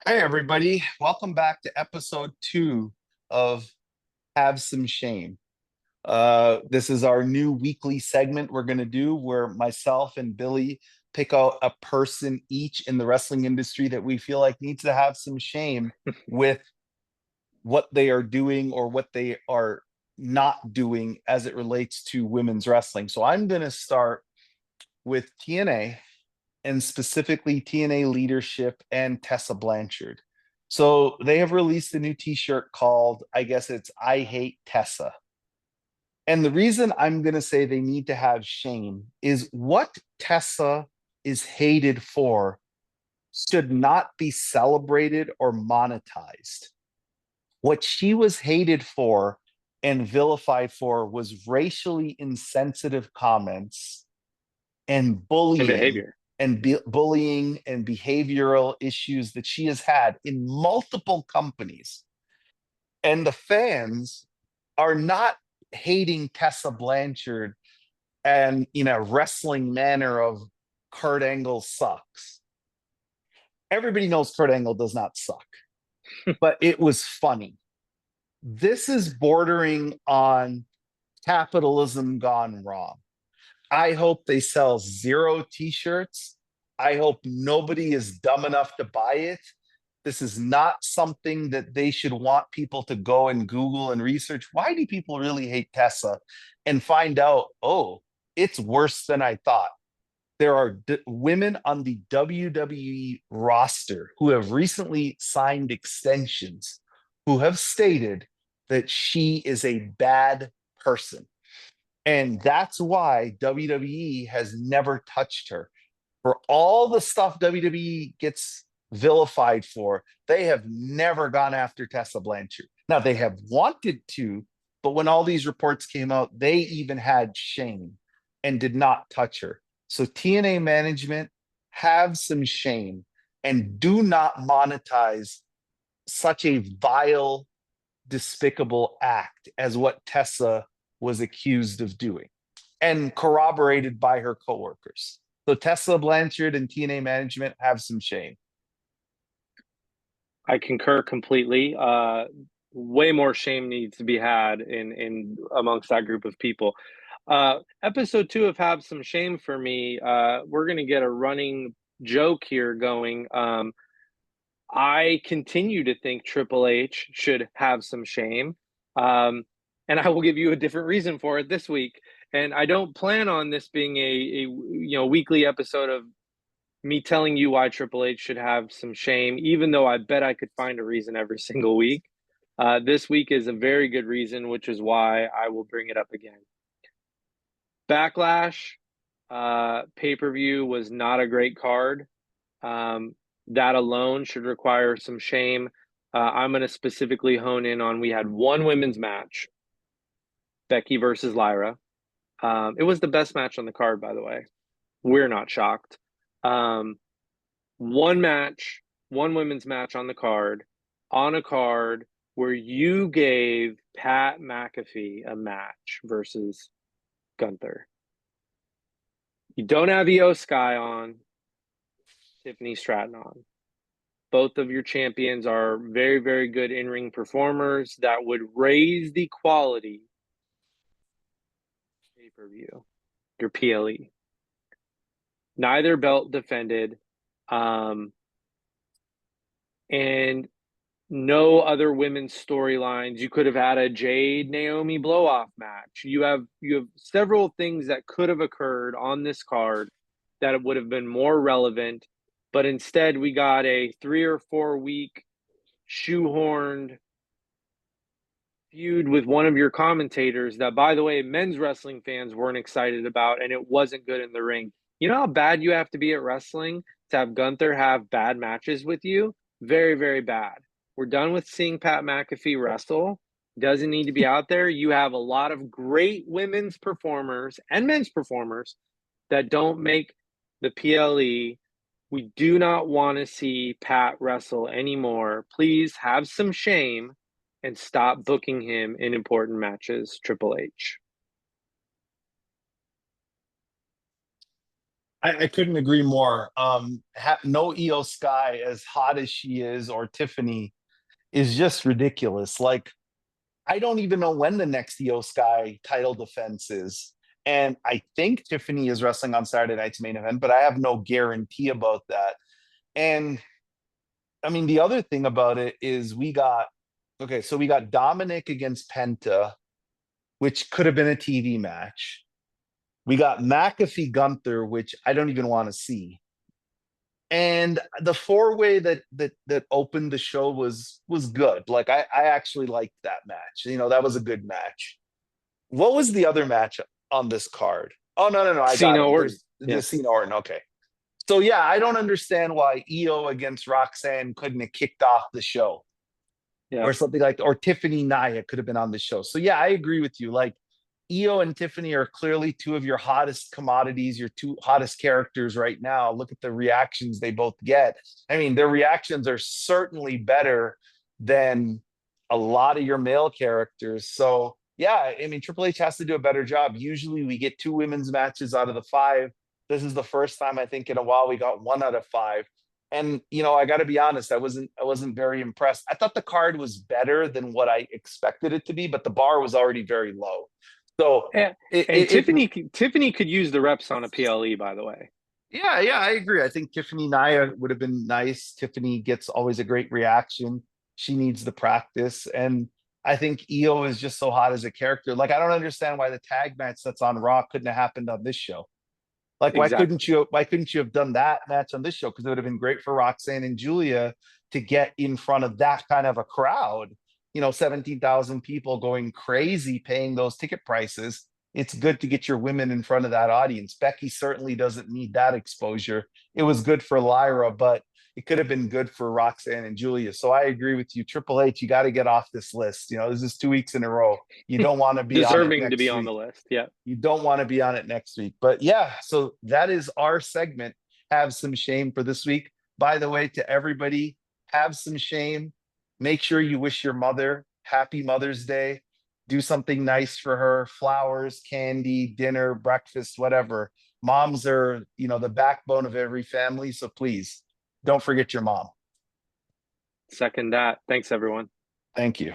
Hey, everybody. Welcome back to episode 2 of Have Some Shame. This is our new weekly segment we're going to do where myself and Billy pick out a person each in the wrestling industry that we feel like needs to have some shame with what they are doing or what they are not doing as it relates to women's wrestling. So I'm going to start with TNA and specifically TNA leadership and Tessa Blanchard. So they have released a new t-shirt called, I guess it's I Hate Tessa. And the reason I'm going to say they need to have shame is what Tessa is hated for should not be celebrated or monetized. What she was hated for and vilified for was racially insensitive comments and And bullying behavior. bullying and behavioral issues that she has had in multiple companies. And the fans are not hating Tessa Blanchard and in a wrestling manner of Kurt Angle sucks. Everybody knows Kurt Angle does not suck, but it was funny. This is bordering on capitalism gone wrong. I hope they sell zero t-shirts. I hope nobody is dumb enough to buy it. This is not something that they should want people to go and Google and research. Why do people really hate Tessa? And find out, oh, it's worse than I thought. There are women on the WWE roster who have recently signed extensions who have stated that she is a bad person. And that's why WWE has never touched her. For all the stuff WWE gets vilified for, they have never gone after Tessa Blanchard. Now, they have wanted to, but when all these reports came out, they even had shame and did not touch her. So, TNA management, have some shame and do not monetize such a vile, despicable act as what Tessa was accused of doing and corroborated by her coworkers. So Tessa Blanchard and TNA management have some shame. I concur completely. Way more shame needs to be had in amongst that group of people. Episode 2 of Have Some Shame for me. We're gonna get a running joke here going. I continue to think Triple H should have some shame. Um, and I will give you a different reason for it this week. And I don't plan on this being a weekly episode of me telling you why Triple H should have some shame, even though I bet I could find a reason every single week. This week is a very good reason, which is why I will bring it up again. Backlash pay per view was not a great card. That alone should require some shame. I'm going to specifically hone in on we had one women's match, Becky versus Lyra. It was the best match on the card, by the way. We're not shocked. Um, one match, one women's match on a card where you gave Pat McAfee a match versus Gunther. You don't have Io Sky on, Tiffany Stratton on. Both of your champions are very, very good in ring performers that would raise the quality pay per view, your PLE. Neither belt defended. And no other women's storylines. You could have had a Jade Naomi blow off match. You have several things that could have occurred on this card that would have been more relevant, but instead we got a 3 or 4 week shoehorned feud with one of your commentators that, by the way, men's wrestling fans weren't excited about, and it wasn't good in the ring. You know how bad you have to be at wrestling to have Gunther have bad matches with you? Very, very bad. We're done with seeing Pat McAfee wrestle. Doesn't need to be out there. You have a lot of great women's performers and men's performers that don't make the PLE. We do not want to see Pat wrestle anymore. Please have some shame and stop booking him in important matches, Triple H. I couldn't agree more. No Io Sky, as hot as she is, or Tiffany, is just ridiculous. Like, I don't even know when the next Io Sky title defense is. And I think Tiffany is wrestling on Saturday night's main event, but I have no guarantee about that. And I mean, the other thing about it is okay, so we got Dominic against Penta, which could have been a TV match. We got McAfee Gunther, which I don't even want to see. And the four-way that opened the show was good. Like, I actually liked that match. That was a good match. What was the other match on this card? Oh, no, I got Cena it. Orton. There's Yeah. the Cena Orton. Okay. So yeah, I don't understand why Io against Roxanne couldn't have kicked off the show, Yeah. or something like, or Tiffany Naya could have been on the show. So yeah, I agree with you. Like, Io and Tiffany are clearly two of your hottest commodities, your two hottest characters right now. Look at the reactions they both get. I mean, their reactions are certainly better than a lot of your male characters. So yeah, I mean, Triple H has to do a better job. Usually we get two women's matches out of the five. This is the first time, I think, in a while we got one out of five. And I got to be honest, I wasn't very impressed. I thought the card was better than what I expected it to be, but the bar was already very low. So And, it, and it, it Tiffany could use the reps on a PLE, by the way. yeah, I agree. I think Tiffany Naya would have been nice. Tiffany gets always a great reaction. She needs the practice. And I think Io is just so hot as a character. Like, I don't understand why the tag match that's on Raw couldn't have happened on this show. Like, Exactly. why couldn't you have done that match on this show? Because it would have been great for Roxanne and Julia to get in front of that kind of a crowd. 17,000 people going crazy paying those ticket prices. It's good to get your women in front of that audience. Becky certainly doesn't need that exposure. It was good for Lyra, but it could have been good for Roxanne and Julia. So I agree with you. Triple H, you got to get off this list. This is 2 weeks in a row. You don't want to be on it Deserving to be next on week. the list. Yeah. You don't want to be on it next week. But yeah, so that is our segment. Have some shame for this week. By the way, to everybody, have some shame. Make sure you wish your mother happy Mother's Day. Do something nice for her: flowers, candy, dinner, breakfast, whatever. Moms are, the backbone of every family. So please don't forget your mom. Second that. Thanks, everyone. Thank you.